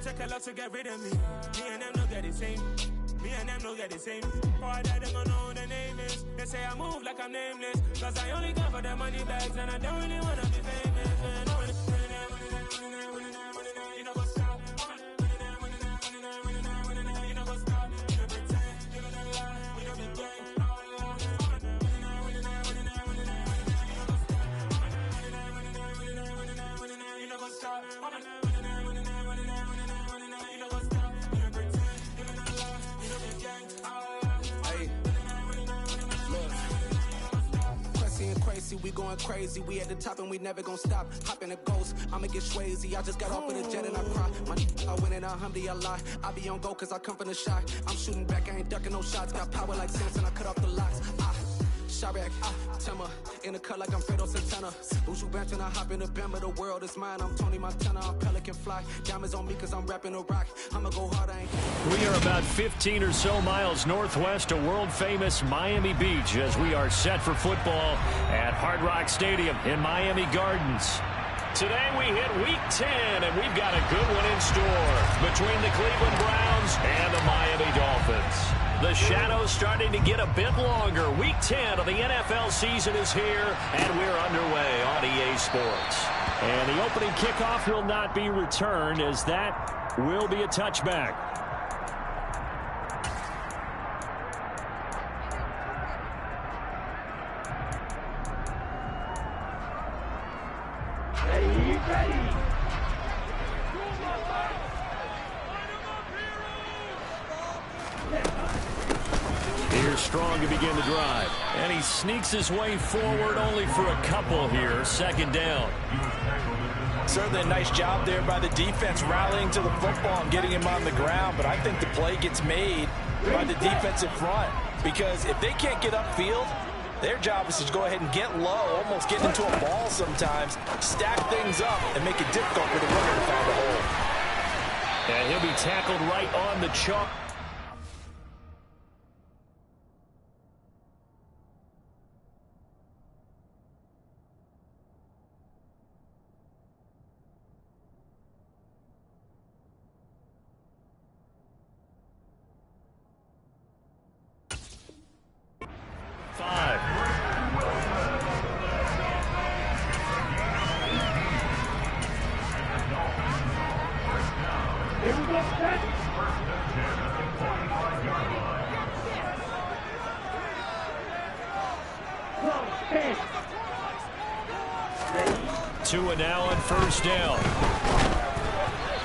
take a lot to get rid of me. Me and them don't get the same. Me and them don't get the same. Boy, that them gonna know who the name is. They say I move like I'm nameless. Cause I only care for the money bags and I don't really wanna be famous. You know what's up? You know what's up? You know pretend. You know that lie. We don't be gang. You know what's up? We going crazy, we at the top and we never gonna stop. Hop in a ghost, I'ma get swayzy. I just got off with a jet and I cry. I win in a Humvee, I lie. I be on go cause I come from the shot. I'm shooting back, I ain't ducking no shots. Got power like Samson, I cut off the locks. Shabak, Timmer, in the cut like I'm Fredo Santana. Buju Banton, I hop in the Bama, the world is mine. I'm Tony Montana, I'm Pelican Fly. Diamonds on me cause I'm rapping a rock. I'ma go hard, I ain't. We are about 15 or so miles northwest of world-famous Miami Beach as we are set for football at Hard Rock Stadium in Miami Gardens. Today we hit Week 10, and we've got a good one in store between the Cleveland Browns and the Miami Dolphins. The shadows starting to get a bit longer. Week 10 of the NFL season is here, and we're underway on EA Sports. And the opening kickoff will not be returned, as that will be a touchback. Here's Strong to begin the drive. And he sneaks his way forward only for a couple here. Second down. Certainly a nice job there by the defense rallying to the football and getting him on the ground. But I think the play gets made by the defensive front. Because if they can't get upfield, their job is to go ahead and get low, almost get into a ball sometimes, stack things up, and make it difficult for the runner to find a hole. And he'll be tackled right on the chalk. Two and now on first down.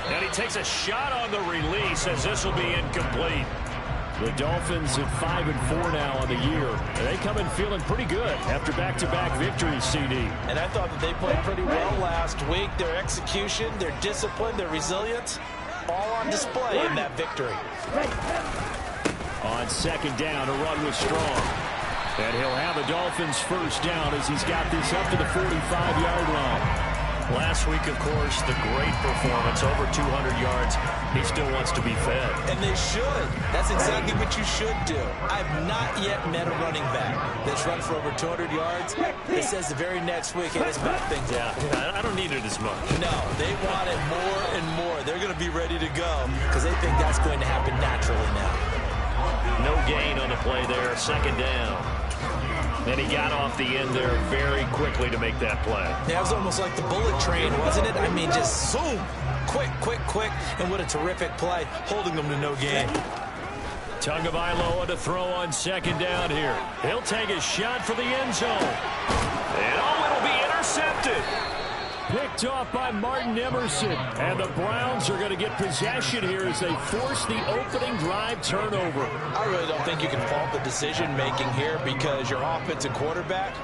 And he takes a shot on the release as this will be incomplete. The Dolphins at 5-4 now on the year. And they come in feeling pretty good after back-to-back victories, CD. And I thought that they played pretty well last week. Their execution, their discipline, their resilience, all on display in that victory. On second down, a run with Strong. And he'll have a Dolphins first down as he's got this up to the 45-yard line. Last week, of course, the great performance, over 200 yards. He still wants to be fed. And they should. That's exactly what you should do. I've not yet met a running back that's run for over 200 yards. It says the very next week, hey, let's back things up. Yeah, I don't need it as much. No, they want it more and more. They're going to be ready to go because they think that's going to happen naturally now. No gain on the play there, second down. And he got off the end there very quickly to make that play. Yeah, it was almost like the bullet train, wasn't it? I mean, just zoom. Quick, quick, quick. And what a terrific play, holding them to no gain. Tagovailoa to throw on second down here. He'll take a shot for the end zone. And it'll be intercepted. Picked off by Martin Emerson. And the Browns are going to get possession here as they force the opening drive turnover. I really don't think you can fault the decision-making here because your offensive quarterback,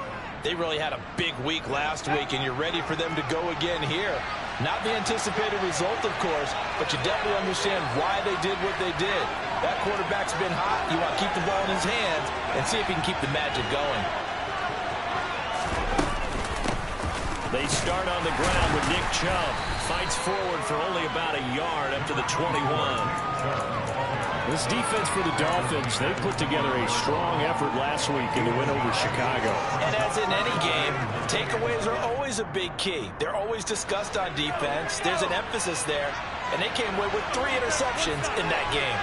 they really had a big week last week, and you're ready for them to go again here. Not the anticipated result, of course, but you definitely understand why they did what they did. That quarterback's been hot. You want to keep the ball in his hands and see if he can keep the magic going. They start on the ground with Nick Chubb. Fights forward for only about a yard up to the 21. This defense for the Dolphins, they put together a strong effort last week in the win over Chicago. And as in any game, takeaways are always a big key. They're always discussed on defense. There's an emphasis there. and they came away with 3 interceptions in that game.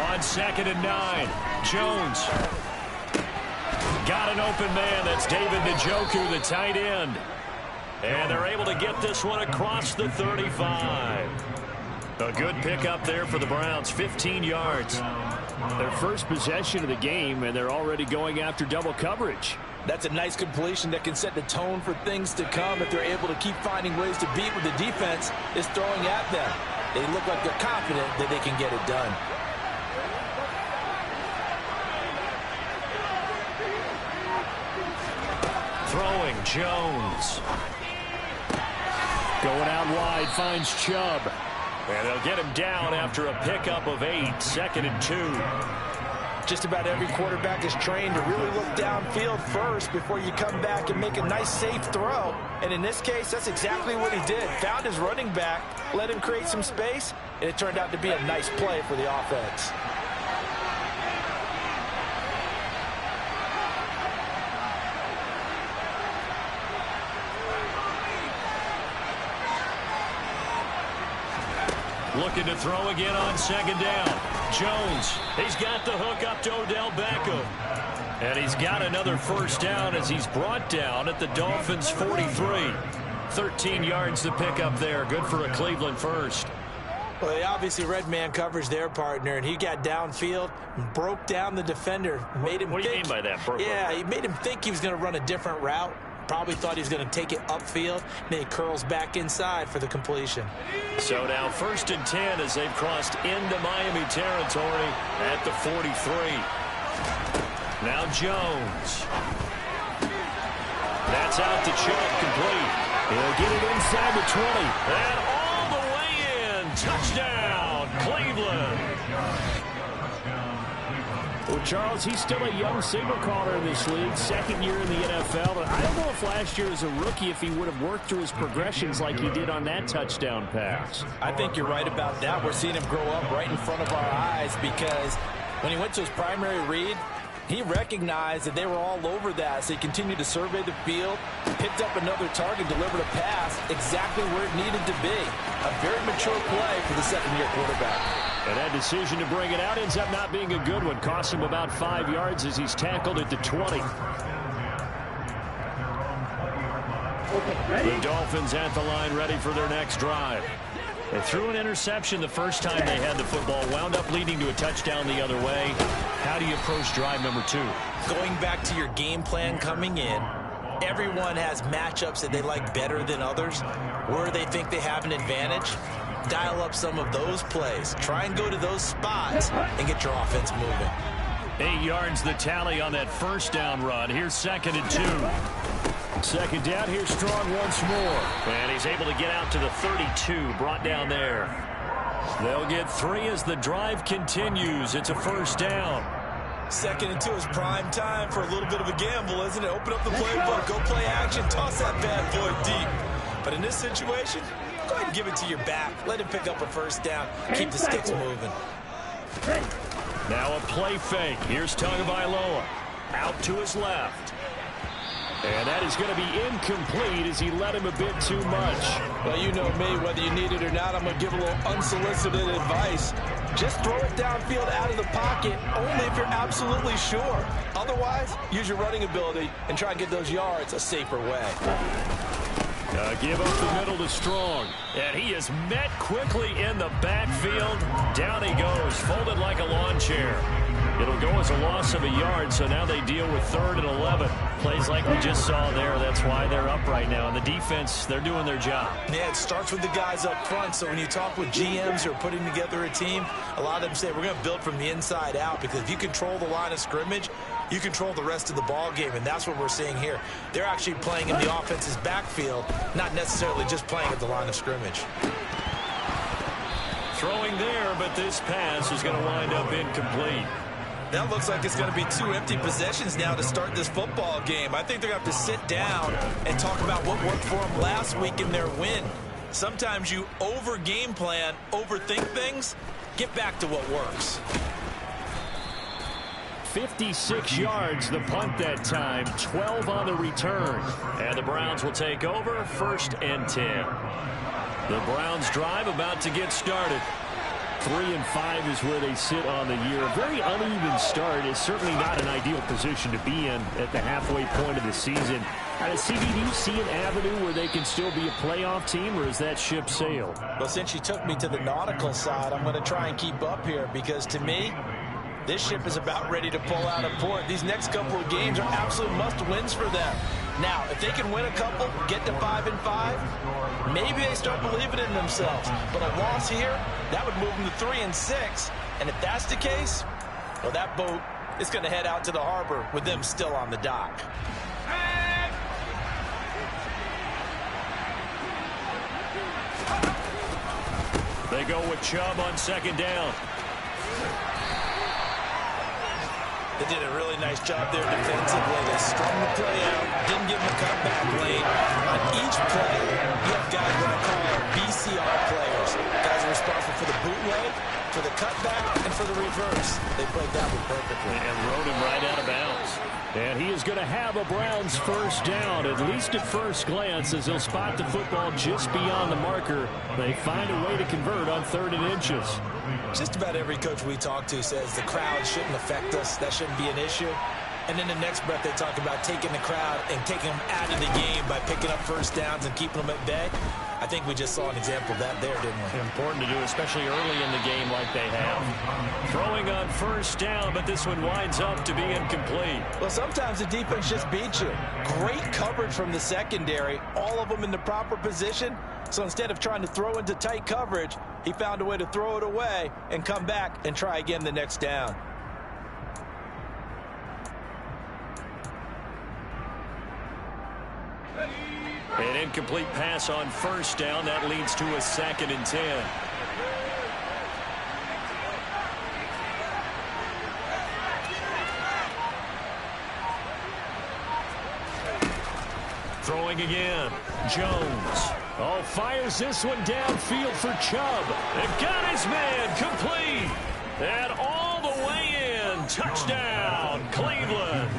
On 2nd and 9, Jones. Got an open man. That's David Njoku, the tight end. And they're able to get this one across the 35. A good pickup there for the Browns, 15 yards. Their first possession of the game, and they're already going after double coverage. That's a nice completion that can set the tone for things to come if they're able to keep finding ways to beat what the defense is throwing at them. They look like they're confident that they can get it done. Throwing, Jones. Going out wide, finds Chubb. And they'll get him down after a pickup of 8, 2nd and 2. Just about every quarterback is trained to really look downfield first before you come back and make a nice, safe throw. And in this case, that's exactly what he did. Found his running back, let him create some space, and it turned out to be a nice play for the offense. Looking to throw again on 2nd down. Jones, he's got the hook up to Odell Beckham. And he's got another first down as he's brought down at the Dolphins' 43. 13 yards to pick up there. Good for a Cleveland first. Well, they obviously read man coverage their partner, and he got downfield and broke down the defender. Made him What do you mean by that? Yeah, he made him think he was going to run a different route. Probably thought he was going to take it upfield. Then he curls back inside for the completion. So now 1st and 10 as they've crossed into Miami territory at the 43. Now Jones. That's out to Chubb, complete. He'll get it inside the 20. And all the way in. Touchdown, Cleveland. Well, Charles, he's still a young signal caller in this league, 2nd year in the NFL. But I don't know if last year as a rookie, if he would have worked through his progressions like he did on that touchdown pass. I think you're right about that. We're seeing him grow up right in front of our eyes because when he went to his primary read, he recognized that they were all over that, so he continued to survey the field, picked up another target, delivered a pass exactly where it needed to be. A very mature play for the 2nd-year quarterback. And that decision to bring it out ends up not being a good one. Cost him about 5 yards as he's tackled at the 20. The Dolphins at the line ready for their next drive. They threw an interception the first time they had the football, wound up leading to a touchdown the other way. How do you approach drive number 2? Going back to your game plan coming in, everyone has matchups that they like better than others, where they think they have an advantage. Dial up some of those plays. Try and go to those spots and get your offense moving. 8 yards the tally on that first down run. Here's 2nd and 2. 2nd down, here's Strong once more. And he's able to get out to the 32, brought down there. They'll get 3 as the drive continues. It's a first down. 2nd and 2 is prime time for a little bit of a gamble, isn't it? Open up the playbook, go play action, toss that bad boy deep. But in this situation, go ahead and give it to your back. Let him pick up a first down. Keep the sticks moving. Now a play fake. Here's Tagovailoa. Out to his left. And that is going to be incomplete as he let him a bit too much. Well, you know me, whether you need it or not, I'm going to give a little unsolicited advice. Just throw it downfield out of the pocket, only if you're absolutely sure. Otherwise, use your running ability and try and get those yards a safer way. Give up the middle to Strong. And he is met quickly in the backfield. Down he goes, folded like a lawn chair. It'll go as a loss of a yard, so now they deal with 3rd and 11. Plays like we just saw there. That's why they're up right now. And the defense, they're doing their job. Yeah, it starts with the guys up front. So when you talk with GMs who are putting together a team, a lot of them say we're going to build from the inside out, because if you control the line of scrimmage, you control the rest of the ball game, and that's what we're seeing here. They're actually playing in the offense's backfield, not necessarily just playing at the line of scrimmage. Throwing there, but this pass is going to wind up incomplete. That looks like it's going to be 2 empty possessions now to start this football game. I think they're going to have to sit down and talk about what worked for them last week in their win. Sometimes you over-game plan, overthink things. Get back to what works. 56 yards, the punt that time, 12 on the return. And the Browns will take over, 1st and 10. The Browns drive about to get started. 3-5 is where they sit on the year. A very uneven start is certainly not an ideal position to be in at the halfway point of the season. CD, do you see an avenue where they can still be a playoff team, or is that ship sailed? Well, since you took me to the nautical side, I'm going to try and keep up here because, to me, this ship is about ready to pull out of port. These next couple of games are absolute must-wins for them. Now, if they can win a couple, get to 5-5, maybe they start believing in themselves. But a loss here, that would move them to 3-6. And if that's the case, well, that boat is going to head out to the harbor with them still on the dock. They go with Chubb on 2nd down. They did a really nice job there defensively. They strung the play out, didn't give them a cutback lane. On each play, you have guys what I call BCR players. Guys are responsible for the bootleg, for the cutback, and for the reverse. They played that one perfectly. And rode him right out of bounds. And he is going to have a Browns 1st down, at least at first glance, as he'll spot the football just beyond the marker. They find a way to convert on 3rd and inches. Just about every coach we talk to says the crowd shouldn't affect us. That shouldn't be an issue. And then the next breath they talk about taking the crowd and taking them out of the game by picking up 1st downs and keeping them at bay. I think we just saw an example of that there, didn't we? Important to do, especially early in the game like they have. Throwing on 1st down, but this one winds up to be incomplete. Well, sometimes the defense just beats you. Great coverage from the secondary, all of them in the proper position. So instead of trying to throw into tight coverage, he found a way to throw it away and come back and try again the next down. An incomplete pass on 1st down. That leads to a 2nd and 10. Throwing again. Jones. Oh, fires this one downfield for Chubb. And got his man complete. And all the way in. Touchdown, Cleveland.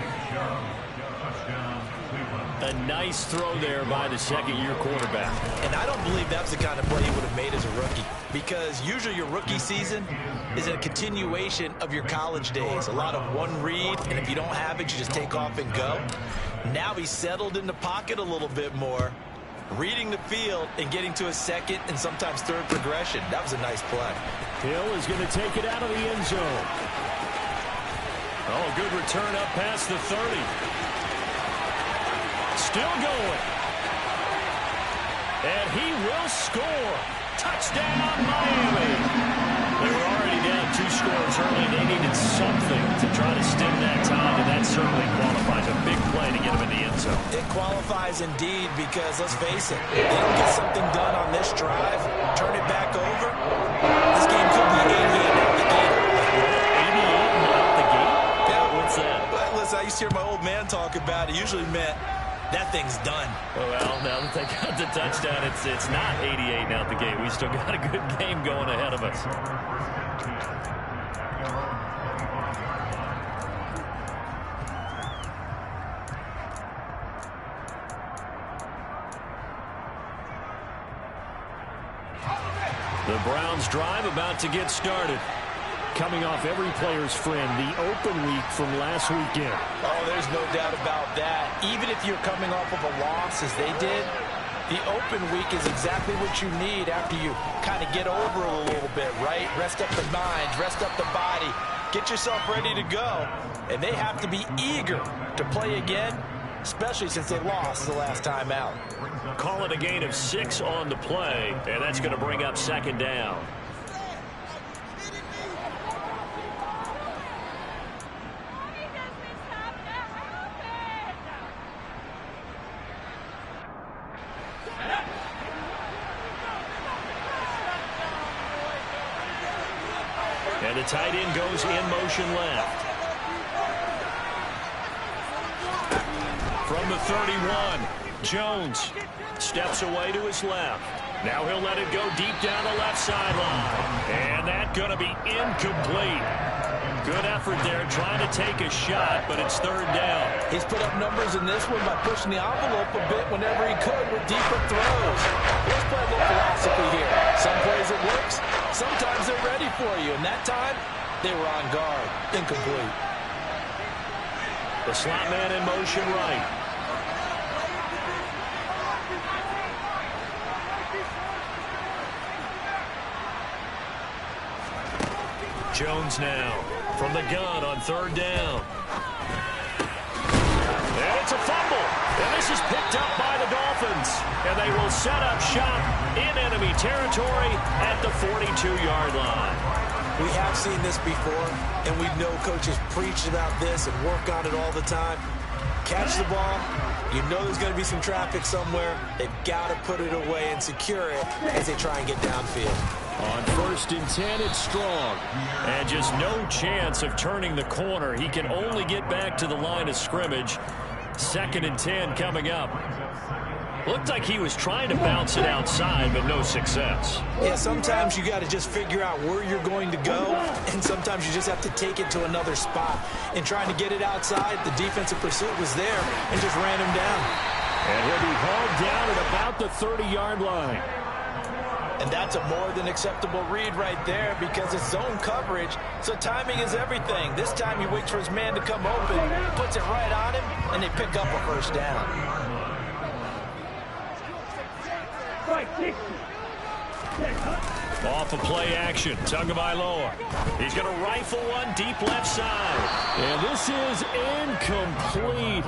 A nice throw there by the 2nd-year quarterback. And I don't believe that's the kind of play he would have made as a rookie, because usually your rookie season is a continuation of your college days. A lot of one read, and if you don't have it, you just take off and go. Now he's settled in the pocket a little bit more, reading the field and getting to a 2nd and sometimes 3rd progression. That was a nice play. Hill is going to take it out of the end zone. Oh, good return up past the 30. Still going. And he will score. Touchdown, Miami. They were already down 2 scores early. They needed something to try to stem that tide, and that certainly qualifies. A big play to get them in the end zone. It qualifies indeed, because let's face it, they don't get something done on this drive, turn it back over, this game could be 88 out the gate. 88 out the gate? Yeah. What's that? Well, listen, I used to hear my old man talk about it. Usually meant that thing's done. Well, now that they got the touchdown, it's not 88 out the gate. We still got a good game going ahead of us. The Browns drive about to get started. Coming off every player's friend, the open week from last weekend. Oh, there's no doubt about that. Even if you're coming off of a loss as they did, the open week is exactly what you need after you kind of get over a little bit, right? Rest up the mind, rest up the body, get yourself ready to go. And they have to be eager to play again, especially since they lost the last time out. Call it a gain of 6 on the play, and that's going to bring up 2nd down. And the tight end goes in motion left. From the 31, Jones steps away to his left. Now he'll let it go deep down the left sideline. And that's going to be incomplete. Good effort there, trying to take a shot, but it's third down. He's put up numbers in this one by pushing the envelope a bit whenever he could with deeper throws. Let's play a little philosophy here. Some plays it works, sometimes they're ready for you, and that time they were on guard. Incomplete. The slot man in motion right. Jones now from the gun on third down. And it's a fumble. And this is picked up by the Dolphins. And they will set up shop in enemy territory at the 42-yard line. We have seen this before, and we know coaches preach about this and work on it all the time. Catch the ball. You know there's going to be some traffic somewhere. They've got to put it away and secure it as they try and get downfield. On 1st and 10, it's Strong. And just no chance of turning the corner. He can only get back to the line of scrimmage. 2nd and 10 coming up. Looked like he was trying to bounce it outside, but no success. Yeah, sometimes you got to just figure out where you're going to go, and sometimes you just have to take it to another spot. In trying to get it outside, the defensive pursuit was there and just ran him down. And he'll be hauled down at about the 30-yard line. And that's a more than acceptable read right there because it's zone coverage, so timing is everything. This time he waits for his man to come open, puts it right on him, and they pick up a first down. Off of play action, Tagovailoa. He's going to rifle one deep left side. And this is incomplete.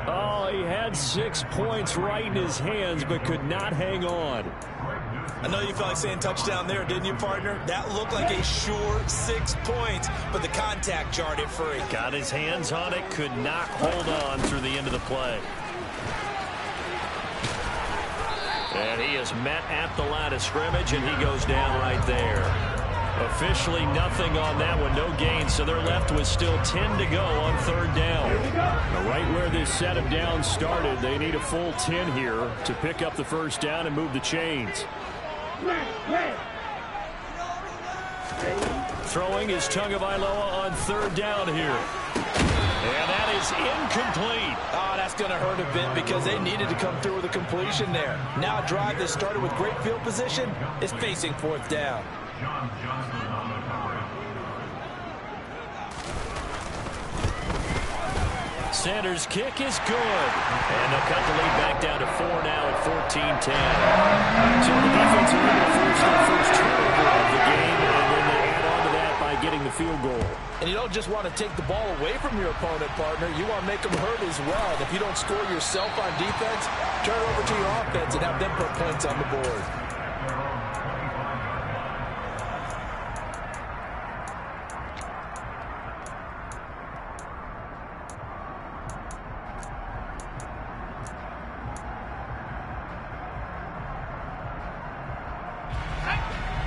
Oh, he had 6 points right in his hands, but could not hang on. I know you felt like saying touchdown there, didn't you, partner? That looked like a sure 6 points, but the contact jarred it free. Got his hands on it, could not hold on through the end of the play. And he is met at the line of scrimmage, and he goes down right there. Officially nothing on that one, no gain, so they're left with still 10 to go on third down. Now, right where this set of downs started, they need a full 10 here to pick up the first down and move the chains. Throwing is Tagovailoa on third down here. And that is incomplete. Oh, that's going to hurt a bit because they needed to come through with a completion there. Now a drive that started with great field position is facing fourth down. Sanders' kick is good. And they'll cut the lead back down to 4 now at 14-10. So the defense are able to force their first turnover of the game, and then they add on to that by getting the field goal. And you don't just want to take the ball away from your opponent, partner. You want to make them hurt as well. And if you don't score yourself on defense, turn it over to your offense and have them put points on the board.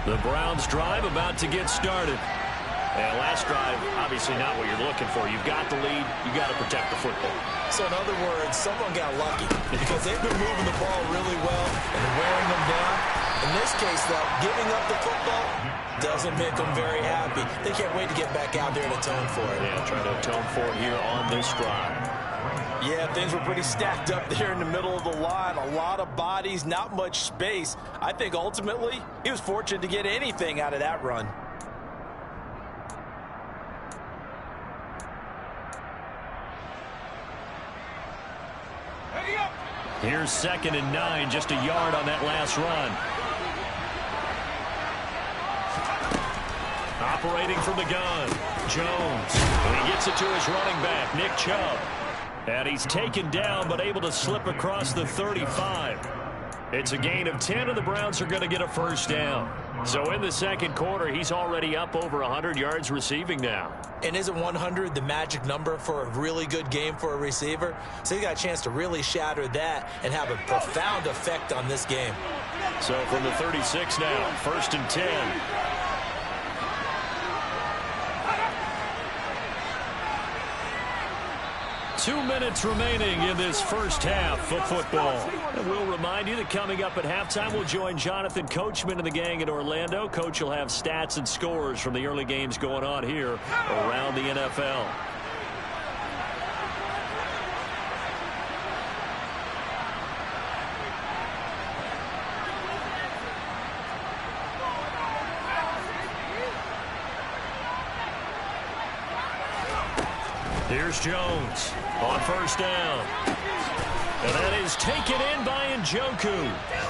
The Browns drive about to get started. And last drive, obviously not what you're looking for. You've got the lead. You've got to protect the football. So in other words, someone got lucky because they've been moving the ball really well and wearing them down. In this case, though, giving up the football doesn't make them very happy. They can't wait to get back out there and atone for it. Yeah, trying to atone for it here on this drive. Yeah, things were pretty stacked up there in the middle of the line. A lot of bodies, not much space. I think ultimately he was fortunate to get anything out of that run. Here's 2nd and 9, just a yard on that last run. Operating from the gun, Jones. And he gets it to his running back, Nick Chubb. And he's taken down, but able to slip across the 35. It's a gain of 10, and the Browns are going to get a first down. So in the second quarter, he's already up over 100 yards receiving now. And isn't 100 the magic number for a really good game for a receiver? So he got a chance to really shatter that and have a profound effect on this game. So from the 36 now, 1st and 10. 2 minutes remaining in this first half of football. And we'll remind you that coming up at halftime, we'll join Jonathan Coachman and the gang in Orlando. Coach will have stats and scores from the early games going on here around the NFL. Here's Jones on first down. And that is taken in by Njoku.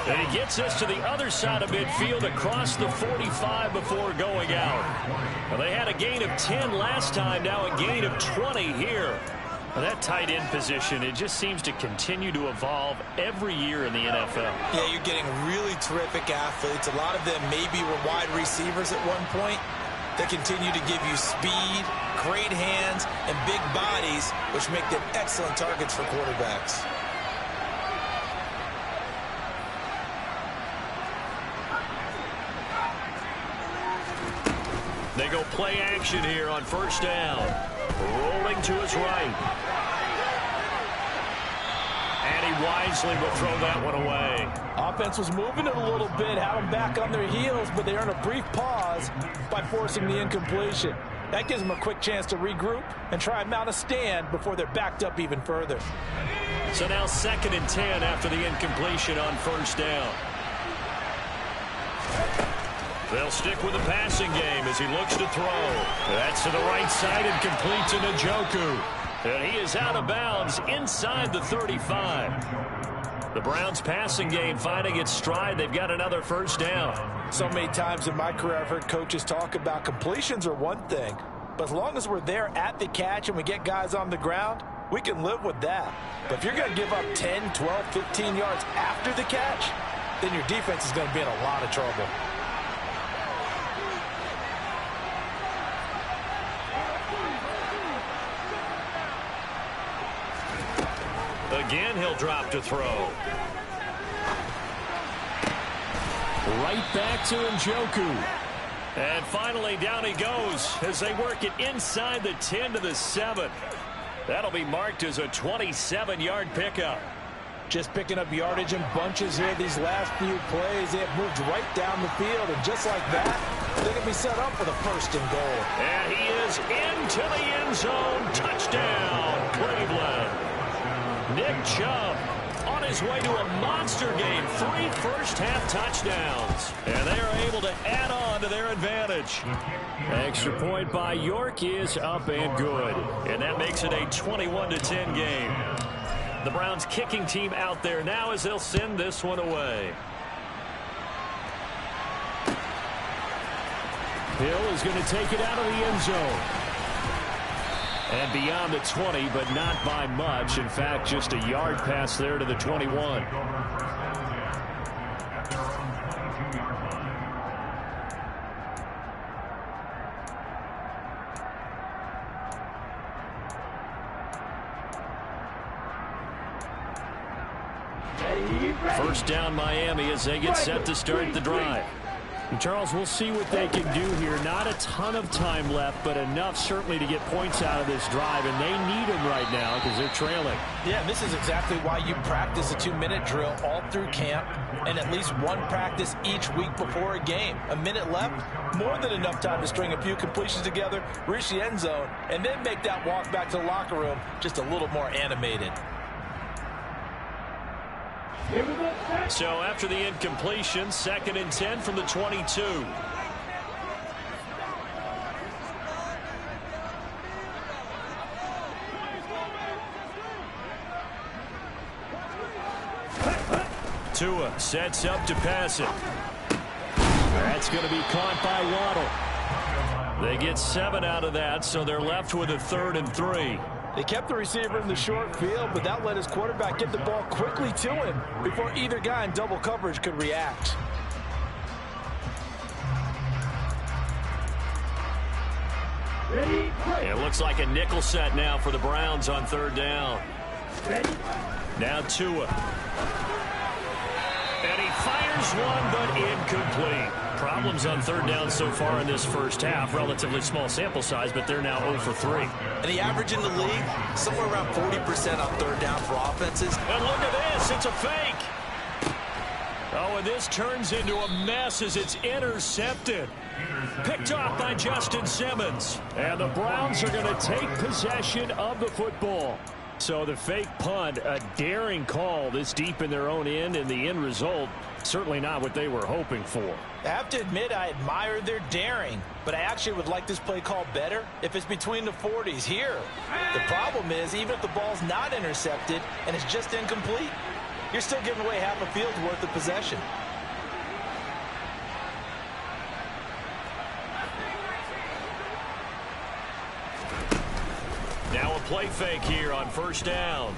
And he gets us to the other side of midfield across the 45 before going out. Well, they had a gain of 10 last time, now a gain of 20 here. Well, that tight end position, it just seems to continue to evolve every year in the NFL. Yeah, you're getting really terrific athletes. A lot of them maybe were wide receivers at one point. They continue to give you speed, great hands, and big bodies, which make them excellent targets for quarterbacks. They go play action here on first down. Rolling to his right. And he wisely will throw that one away. Offense was moving it a little bit, had them back on their heels, but they earned a brief pause by forcing the incompletion. That gives them a quick chance to regroup and try and mount a stand before they're backed up even further. So now 2nd and 10 after the incompletion on first down. They'll stick with the passing game as he looks to throw. That's to the right side and complete to Njoku. And he is out of bounds inside the 35. The Browns passing game finding its stride. They've got another first down. So many times in my career I've heard coaches talk about completions are one thing, but as long as we're there at the catch and we get guys on the ground, we can live with that. But if you're going to give up 10, 12, 15 yards after the catch, then your defense is going to be in a lot of trouble. Again, he'll drop to throw. Right back to Njoku. And finally, down he goes as they work it inside the 10 to the 7. That'll be marked as a 27-yard pickup. Just picking up yardage in bunches here these last few plays. They have moved right down the field, and just like that, they can be set up for the 1st and goal. And he is into the end zone. Touchdown, Cleveland. Nick Chubb on his way to a monster game. 3 first-half touchdowns. And they are able to add on to their advantage. Extra point by York is up and good. And that makes it a 21-10 game. The Browns kicking team out there now as they'll send this one away. Hill is going to take it out of the end zone. And beyond the 20, but not by much. In fact, just a yard pass there to the 21. First down Miami as they get set to start the drive. And Charles, we'll see what they can do here. Not a ton of time left, but enough certainly to get points out of this drive, and they need them right now because they're trailing. Yeah, this is exactly why you practice a 2-minute drill all through camp and at least one practice each week before a game. A minute left, more than enough time to string a few completions together, reach the end zone, and then make that walk back to the locker room just a little more animated. So after the incompletion, 2nd and 10 from the 22. Tua sets up to pass it. That's going to be caught by Waddle. They get 7 out of that, so they're left with a 3rd and 3. They kept the receiver in the short field, but that let his quarterback get the ball quickly to him before either guy in double coverage could react. It looks like a nickel set now for the Browns on 3rd down. Now Tua. And he fires one, but incomplete. Problems on third down so far in this first half. Relatively small sample size, but they're now 0 for 3. And the average in the league, somewhere around 40% on third down for offenses. And look at this. It's a fake. Oh, and this turns into a mess as it's intercepted. Picked off by Justin Simmons. And the Browns are going to take possession of the football. So the fake punt, a daring call this deep in their own end, and the end result, certainly not what they were hoping for. I have to admit, I admire their daring, but I actually would like this play called better if it's between the 40s here. The problem is, even if the ball's not intercepted and it's just incomplete, you're still giving away half a field's worth of possession. Now a play fake here on first down.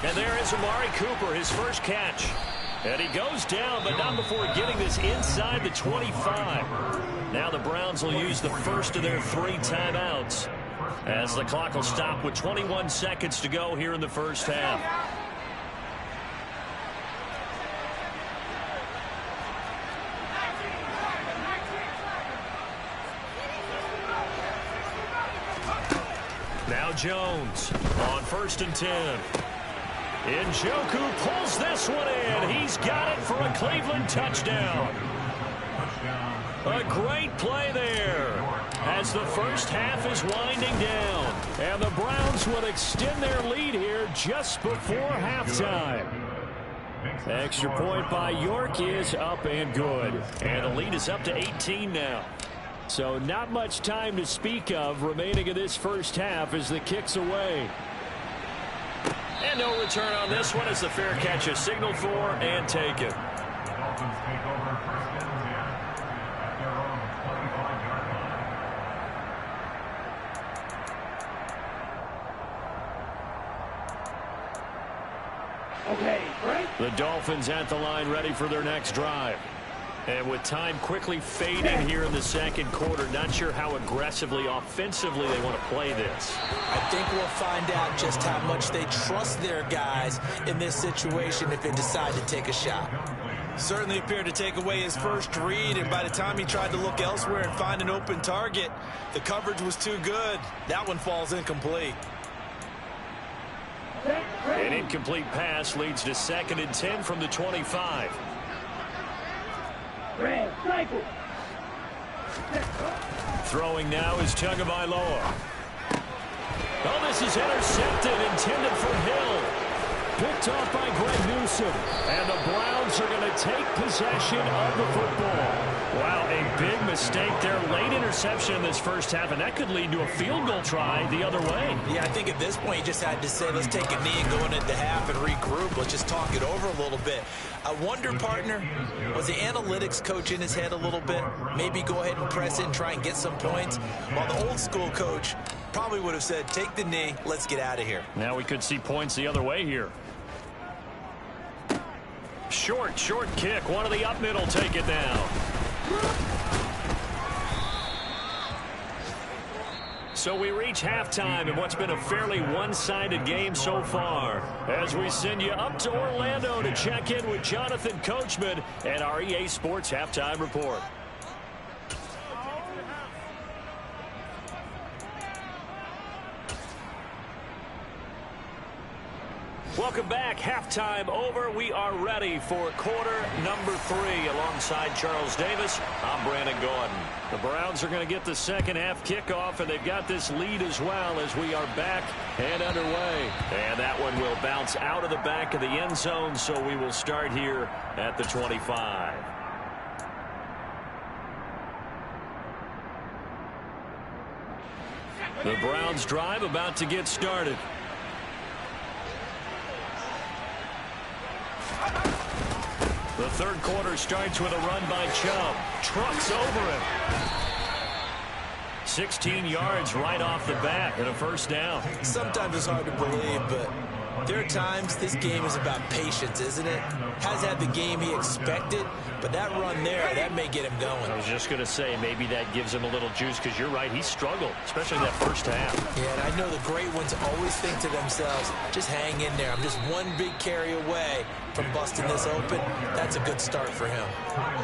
And there is Amari Cooper, his first catch. And he goes down, but not before getting this inside the 25. Now the Browns will use the first of their 3 timeouts, as the clock will stop with 21 seconds to go here in the first half. Now Jones on 1st and 10. Njoku pulls this one in. He's got it for a Cleveland touchdown. A great play there as the first half is winding down. And the Browns will extend their lead here just before halftime. Extra point by York is up and good. And the lead is up to 18 now. So not much time to speak of remaining in this first half as the kick's away. And no return on this one as the fair catch is signaled for and taken. Dolphins take over first and 10 at their own 25-yard line. Okay, right? The Dolphins at the line ready for their next drive. And with time quickly fading here in the second quarter, not sure how aggressively, offensively they want to play this. I think we'll find out just how much they trust their guys in this situation if they decide to take a shot. Certainly appeared to take away his first read, and by the time he tried to look elsewhere and find an open target, the coverage was too good. That one falls incomplete. An incomplete pass leads to 2nd and 10 from the 25. Throwing now is Tagovailoa. Oh, this is intercepted, intended for Hill. Picked off by Greg Newsome. And the Browns are going to take possession of the football. Wow, a big mistake there. Late interception in this first half, and that could lead to a field goal try the other way. Yeah, I think at this point you just had to say, let's take a knee and go into half and regroup. Let's just talk it over a little bit. I wonder, partner, was the analytics coach in his head a little bit? Maybe go ahead and press it and try and get some points? While the old school coach probably would have said, take the knee, let's get out of here. Now we could see points the other way here. Short kick. One of the up middle take it down. So we reach halftime in what's been a fairly one-sided game so far, as we send you up to Orlando to check in with Jonathan Coachman and our EA Sports Halftime Report. Welcome back. Halftime over. We are ready for quarter number 3. Alongside Charles Davis, I'm Brandon Gordon. The Browns are going to get the second half kickoff, and they've got this lead as well as we are back and underway. And that one will bounce out of the back of the end zone, so we will start here at the 25. The Browns drive about to get started. The third quarter starts with a run by Chubb. Trucks over him. 16 yards right off the bat and a first down. Sometimes it's hard to believe, but There are times this game is about patience, isn't it? Hasn't had the game he expected, but that run there, that may get him going. I was just going to say, maybe that gives him a little juice, because you're right, he struggled, especially that first half. Yeah, and I know the great ones always think to themselves, just hang in there. I'm just one big carry away from busting this open. That's a good start for him.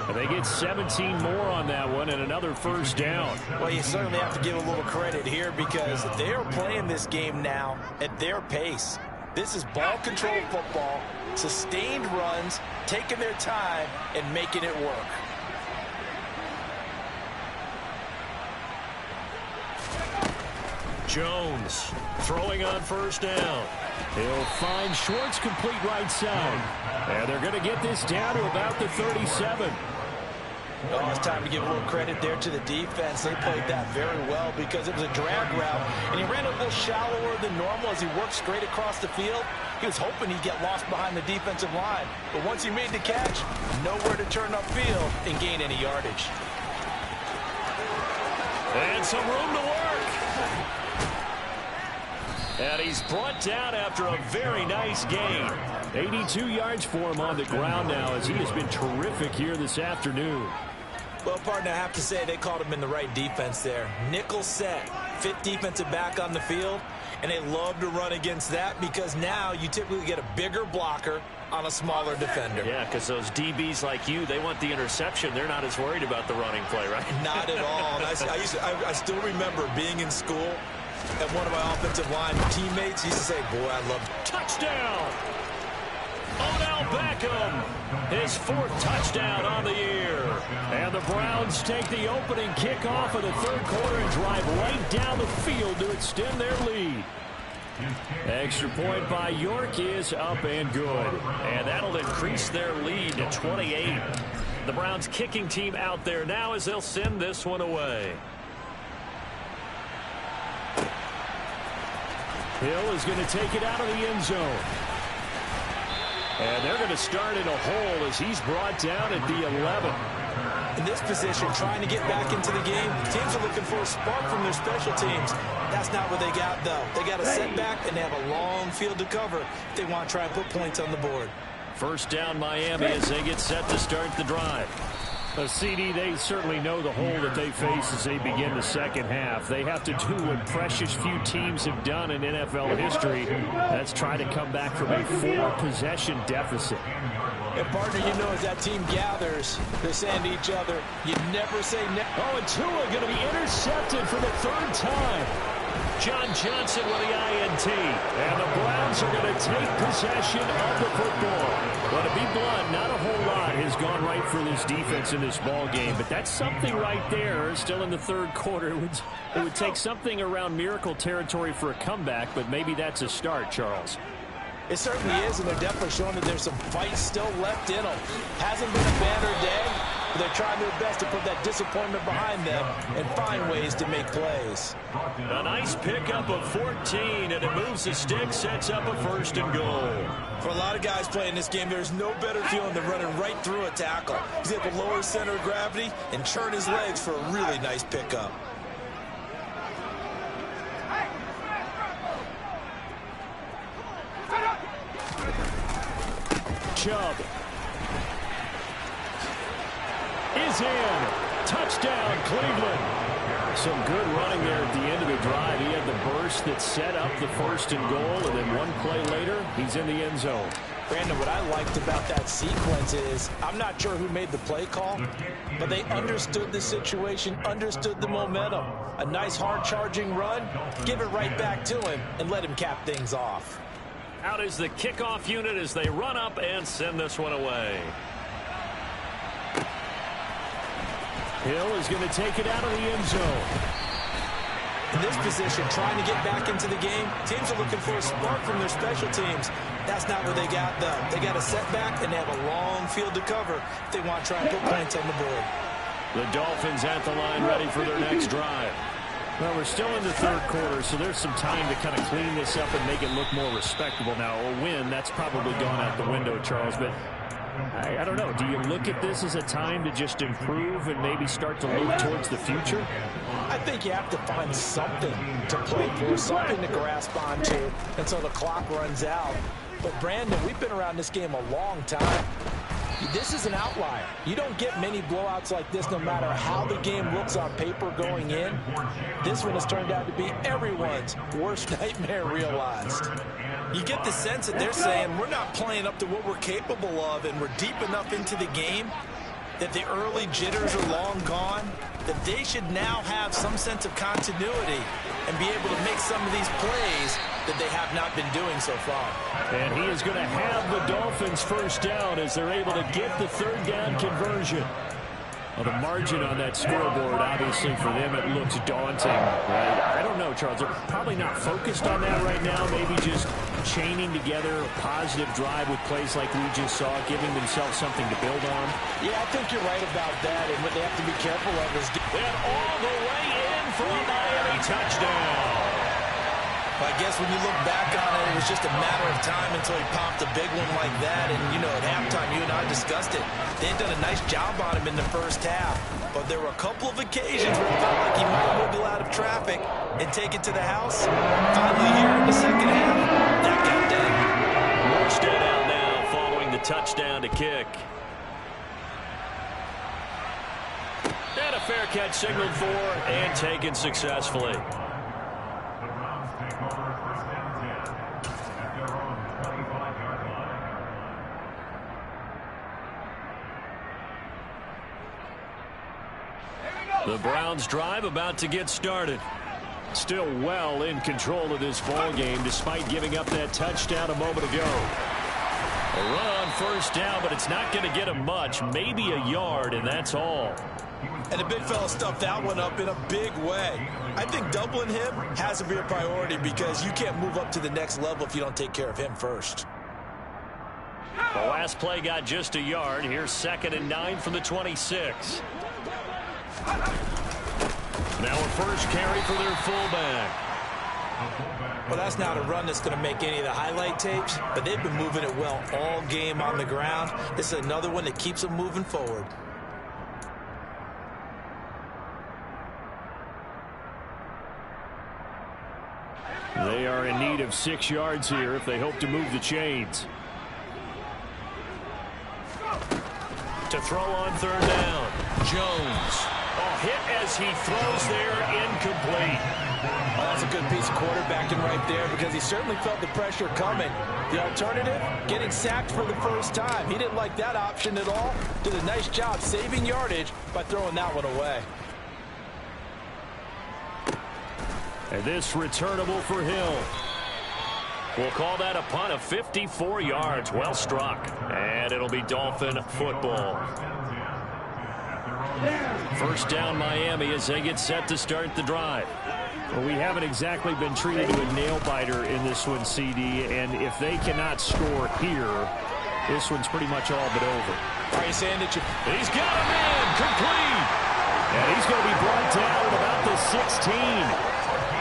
And they get 17 more on that one and another first down. Well, you certainly have to give a little credit here because they are playing this game now at their pace. This is ball control football, sustained runs, taking their time and making it work. Jones throwing on first down. He'll find Schwartz complete right side. And they're going to get this down to about the 37. Oh, it's time to give a little credit there to the defense. They played that very well because it was a drag route, and he ran a little shallower than normal as he worked straight across the field. He was hoping he'd get lost behind the defensive line, but once he made the catch, nowhere to turn upfield and gain any yardage. And some room to work. And he's brought down after a very nice gain. 82 yards for him on the ground now as he has been terrific here this afternoon. Well, partner, I have to say they called him in the right defense there. Nickel set, fifth defensive back on the field, and they love to run against that because now you typically get a bigger blocker on a smaller defender. Yeah, because those DBs like you, they want the interception. They're not as worried about the running play, right? Not at all. And I still remember being in school, and one of my offensive line teammates used to say, boy, I love touchdown! Odell Beckham, his fourth touchdown on the year. And the Browns take the opening kickoff of the third quarter and drive right down the field to extend their lead. Extra point by York is up and good. And that'll increase their lead to 28. The Browns kicking team out there now as they'll send this one away. Hill is going to take it out of the end zone. And they're going to start in a hole as he's brought down at the 11. In this position, trying to get back into the game, teams are looking for a spark from their special teams. That's not what they got, though. They got a setback, and they have a long field to cover if they want to try and put points on the board. First down Miami as they get set to start the drive. CD, they certainly know the hole that they face as they begin the second half. They have to do what precious few teams have done in NFL history. That's try to come back from a 4-possession deficit. And partner, you know, as that team gathers, they're saying to each other, you never say never. Oh, and Tua going to be intercepted for the third time. John Johnson with the INT. And the Browns are going to take possession of the football. But to be blunt, not a whole lot has gone right for this defense in this ball game. But that's something right there. Still in the third quarter. It would take something around miracle territory for a comeback, but maybe that's a start, Charles. It certainly is, and they're definitely showing that there's some fight still left in them. Hasn't been a banner day, but they're trying their best to put that disappointment behind them and find ways to make plays. A nice pickup of 14, and it moves the stick, sets up a first and goal. For a lot of guys playing this game, there's no better feeling than running right through a tackle. He's able to lower his center of gravity and turn his legs for a really nice pickup. Chubb is in. Touchdown, Cleveland. Some good running there at the end of the drive. He had the burst that set up the first and goal, and then one play later, he's in the end zone. Brandon, what I liked about that sequence is, I'm not sure who made the play call, but they understood the situation, understood the momentum. A nice hard-charging run, give it right back to him, and let him cap things off. Out is the kickoff unit as they run up and send this one away. Hill is going to take it out of the end zone. In this position, trying to get back into the game, teams are looking for a spark from their special teams. That's not what they got, though. They got a setback, and they have a long field to cover if they want to try and put points on the board. The Dolphins at the line ready for their next drive. Well, we're still in the third quarter, so there's some time to kind of clean this up and make it look more respectable now. A win, that's probably gone out the window, Charles, but I don't know. Do you look at this as a time to just improve and maybe start to look towards the future? I think you have to find something to play for, something to grasp onto until the clock runs out. But, Brandon, we've been around this game a long time. This is an outlier. You don't get many blowouts like this no matter how the game looks on paper going in. This one has turned out to be everyone's worst nightmare realized. You get the sense that they're saying we're not playing up to what we're capable of, and we're deep enough into the game that the early jitters are long gone, that they should now have some sense of continuity and be able to make some of these plays that they have not been doing so far. And he is going to have the Dolphins first down as they're able to get the third down conversion. Well, the margin on that scoreboard, obviously, for them, it looks daunting. I don't know, Charles. They're probably not focused on that right now. Maybe just chaining together a positive drive with plays like we just saw, giving themselves something to build on. Yeah, I think you're right about that. And what they have to be careful of is and all the way in for a Miami touchdown. I guess when you look back on it, it was just a matter of time until he popped a big one like that. And, you know, at halftime, you and I discussed it. They had done a nice job on him in the first half. But there were a couple of occasions where it felt like he might wiggle out of traffic and take it to the house. Finally here in the second half, that got done. More stayed out now following the touchdown to kick. And a fair catch signaled for and taken successfully. The Browns drive about to get started. Still well in control of this ball game despite giving up that touchdown a moment ago. A run on first down, but it's not going to get him much. Maybe a yard, and that's all. And the big fella stuffed that one up in a big way. I think doubling him has to be a priority because you can't move up to the next level if you don't take care of him first. The last play got just a yard. Here's 2nd and 9 from the 26. Now a first carry for their fullback. Well, that's not a run that's going to make any of the highlight tapes, but they've been moving it well all game on the ground. This is another one that keeps them moving forward. They are in need of 6 yards here if they hope to move the chains. To throw on third down. Jones. Hit as he throws there, incomplete. Well, that's a good piece of quarterbacking right there because he certainly felt the pressure coming. The alternative, getting sacked for the first time. He didn't like that option at all. Did a nice job saving yardage by throwing that one away. And this returnable for Hill. We'll call that a punt of 54 yards. Well struck. And it'll be Dolphin football. First down Miami as they get set to start the drive. Well, we haven't exactly been treated to a nail-biter in this one, CD, and if they cannot score here, this one's pretty much all but over. Are you saying that he's got a man complete? And he's going to be brought down at about the 16.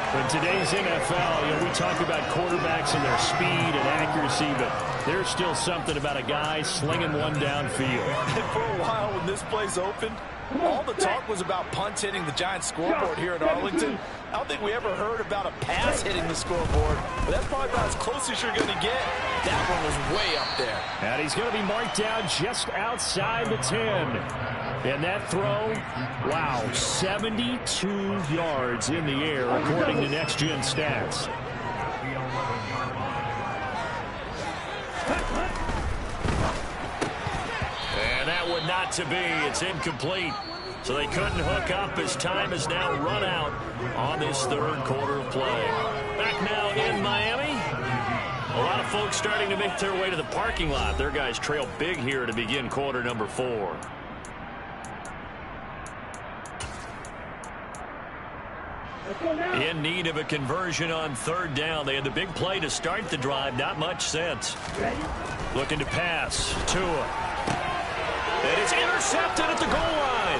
In today's NFL, we talk about quarterbacks and their speed and accuracy, but there's still something about a guy slinging one downfield. And for a while when this place opened, all the talk was about punts hitting the Giants scoreboard here in Arlington. I don't think we ever heard about a pass hitting the scoreboard, but that's probably about as close as you're going to get. That one was way up there. And he's going to be marked down just outside the 10. And that throw, wow, 72 yards in the air, according to Next Gen Stats. And that would not to be. It's incomplete. So they couldn't hook up as time has now run out on this third quarter of play. Back now in Miami. A lot of folks starting to make their way to the parking lot. Their guys trail big here to begin quarter number 4. In need of a conversion on third down. They had the big play to start the drive. Not much sense. Looking to pass. Tua. And it's intercepted at the goal line.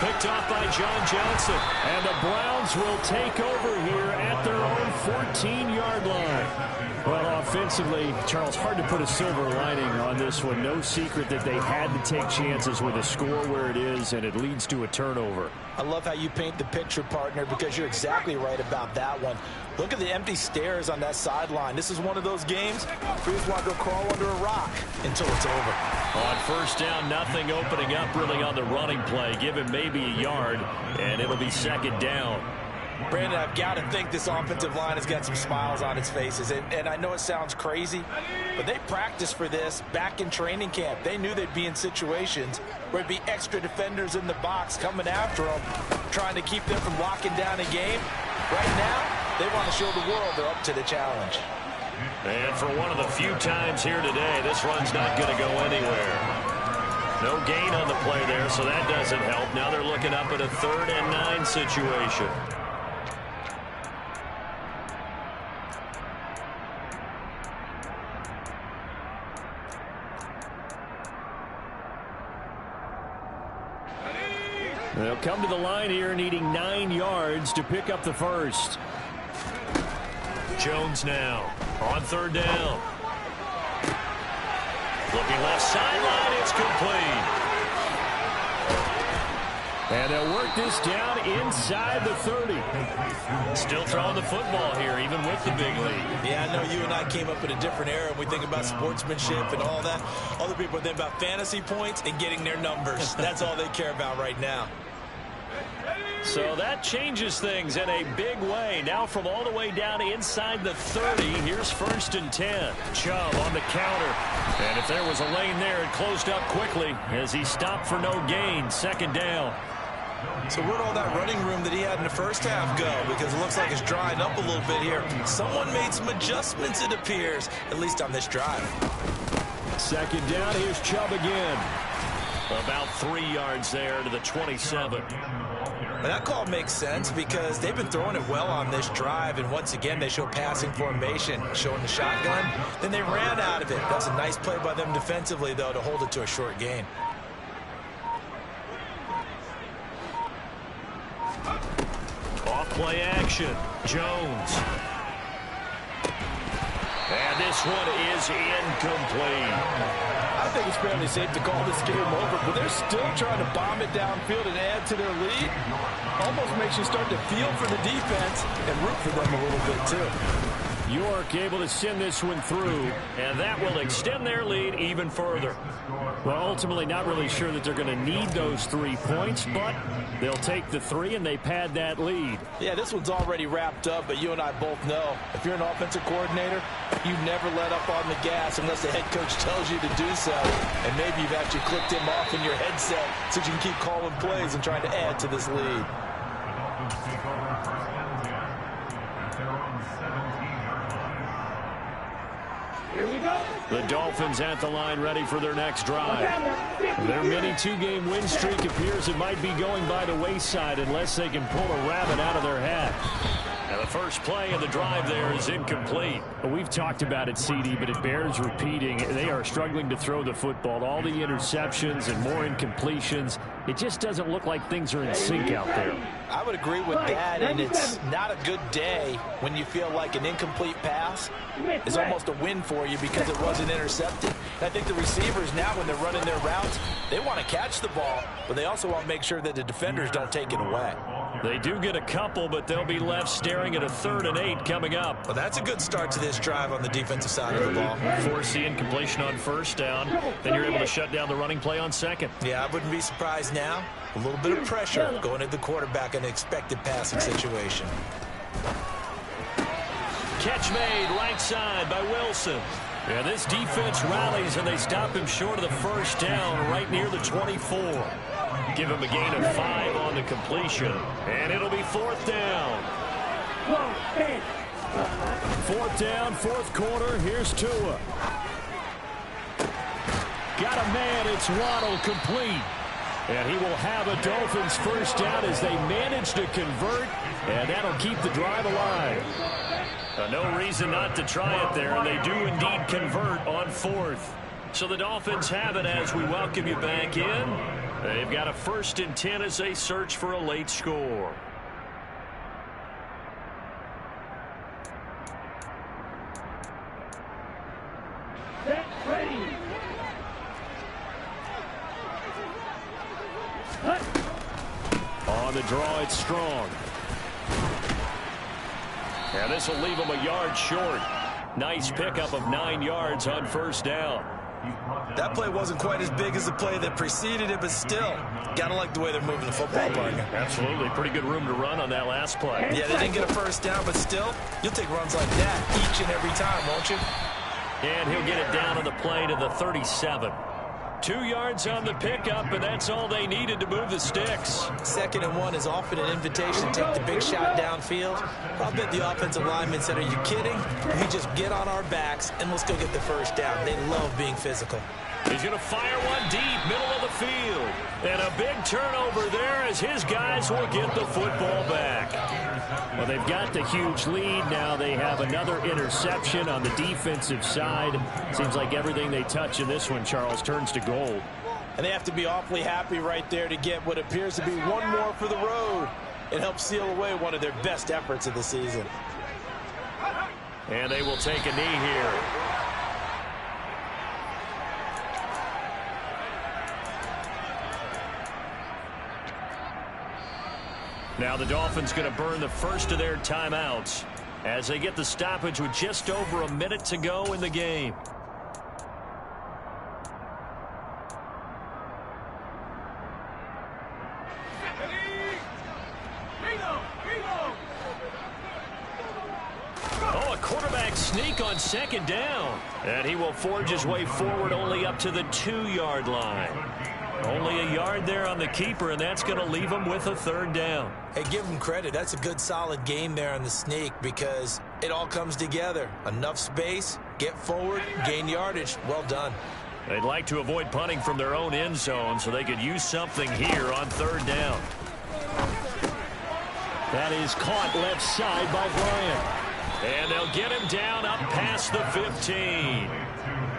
picked off by John Johnson. And the Browns will take over here at their own 14-yard line. Well, offensively, Charles, hard to put a silver lining on this one. No secret that they had to take chances with a score where it is, and it leads to a turnover. I love how you paint the picture, partner, because you're exactly right about that one. Look at the empty stairs on that sideline. This is one of those games where you just want to go crawl under a rock until it's over. On first down, nothing opening up really on the running play. Give him maybe a yard, and it'll be second down. Brandon, I've got to think this offensive line has got some smiles on its faces. And I know it sounds crazy, but they practiced for this back in training camp. They knew they'd be in situations where it'd be extra defenders in the box coming after them, trying to keep them from locking down a game. Right now, they want to show the world they're up to the challenge. And for one of the few times here today, this run's not going to go anywhere. No gain on the play there, so that doesn't help. Now they're looking up at a 3rd and 9 situation. They'll come to the line here needing 9 yards to pick up the first. Jones now on 3rd down. Looking left sideline, it's complete. And they'll work this down inside the 30. Still throwing the football here, even with the big lead. Yeah, I know you and I came up in a different era, and we think about sportsmanship and all that. Other people think about fantasy points and getting their numbers. That's all they care about right now. So that changes things in a big way. Now from all the way down inside the 30, here's 1st and 10. Chubb on the counter. And if there was a lane there, it closed up quickly as he stopped for no gain. 2nd down. So where'd all that running room that he had in the first half go? Because it looks like it's drying up a little bit here. Someone made some adjustments, it appears, at least on this drive. 2nd down, here's Chubb again. About 3 yards there to the 27. And that call makes sense because they've been throwing it well on this drive, and once again they show passing formation, showing the shotgun. Then they ran out of it. That's a nice play by them defensively, though, to hold it to a short gain. Off-play action. Jones. And this one is incomplete. I think it's fairly safe to call this game over, but they're still trying to bomb it downfield and add to their lead. Almost makes you start to feel for the defense and root for them a little bit, too. York able to send this one through, and that will extend their lead even further. Well, ultimately not really sure that they're going to need those 3 points, but they'll take the 3 and they pad that lead. Yeah, this one's already wrapped up, but you and I both know if you're an offensive coordinator, you never let up on the gas unless the head coach tells you to do so. And maybe you've actually clicked him off in your headset so you can keep calling plays and trying to add to this lead. The Dolphins at the line ready for their next drive. Their mini 2-game win streak appears it might be going by the wayside unless they can pull a rabbit out of their hat. And the first play of the drive there is incomplete. We've talked about it, CD, but it bears repeating. They are struggling to throw the football. All the interceptions and more incompletions. It just doesn't look like things are in sync out there. I would agree with that, and it's not a good day when you feel like an incomplete pass is almost a win for you because it wasn't intercepted. And I think the receivers now, when they're running their routes, they want to catch the ball, but they also want to make sure that the defenders don't take it away. They do get a couple, but they'll be left staring at a 3rd and 8 coming up. Well, that's a good start to this drive on the defensive side of the ball. Force the incompletion on 1st down. Then you're able to shut down the running play on 2nd. Yeah, I wouldn't be surprised now. A little bit of pressure going at the quarterback in an expected passing situation. Catch made right side by Wilson. Yeah, this defense rallies, and they stop him short of the 1st down right near the 24. Give him a gain of 5 on the completion, and it'll be 4th down. 4th down, 4th quarter. Here's Tua. Got a man. It's Waddle, complete. And he will have a Dolphins 1st down as they manage to convert, and that'll keep the drive alive. No reason not to try it there, and they do indeed convert on 4th. So the Dolphins have it as we welcome you back in. They've got a 1st and 10 as they search for a late score. On the draw, it's Strong. And this will leave him a yard short. Nice pickup of 9 yards on 1st down. That play wasn't quite as big as the play that preceded it, but still, gotta like the way they're moving the football, partner. Absolutely. Pretty good room to run on that last play. Yeah, they didn't get a 1st down, but still, you'll take runs like that each and every time, won't you? And he'll get it down on the play to the 37. 2 yards on the pickup, and that's all they needed to move the sticks. 2nd and 1 is often an invitation to take the big shot downfield. I'll bet the offensive lineman said, are you kidding? We just get on our backs, and let's go get the 1st down. They love being physical. He's going to fire one deep, middle of the field. And a big turnover there as his guys will get the football back. Well, they've got the huge lead. Now they have another interception on the defensive side. Seems like everything they touch in this one, Charles, turns to gold. And they have to be awfully happy right there to get what appears to be one more for the road. It helps seal away one of their best efforts of the season. And they will take a knee here. Now the Dolphins going to burn the first of their timeouts as they get the stoppage with just over a minute to go in the game. Oh, a quarterback sneak on 2nd down. And he will forge his way forward only up to the 2-yard line. Only a yard there on the keeper, and that's going to leave him with a 3rd down. Hey, give him credit. That's a good, solid game there on the sneak because it all comes together. Enough space, get forward, gain yardage. Well done. They'd like to avoid punting from their own end zone so they could use something here on 3rd down. That is caught left side by Bryant. And they'll get him down up past the 15.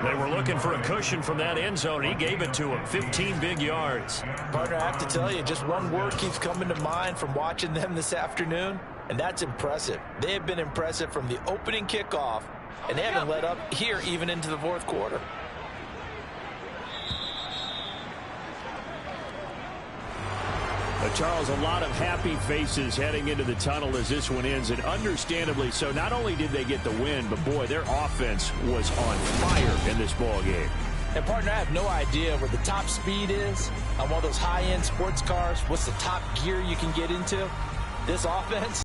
They were looking for a cushion from that end zone. He gave it to him. 15 big yards. Partner, I have to tell you, just one word keeps coming to mind from watching them this afternoon, and that's impressive. They have been impressive from the opening kickoff, and they haven't let up here even into the 4th quarter. Charles, a lot of happy faces heading into the tunnel as this one ends, and understandably so. Not only did they get the win, but boy, their offense was on fire in this ball game. And partner, I have no idea where the top speed is on one of those high-end sports cars. What's the top gear you can get into? This offense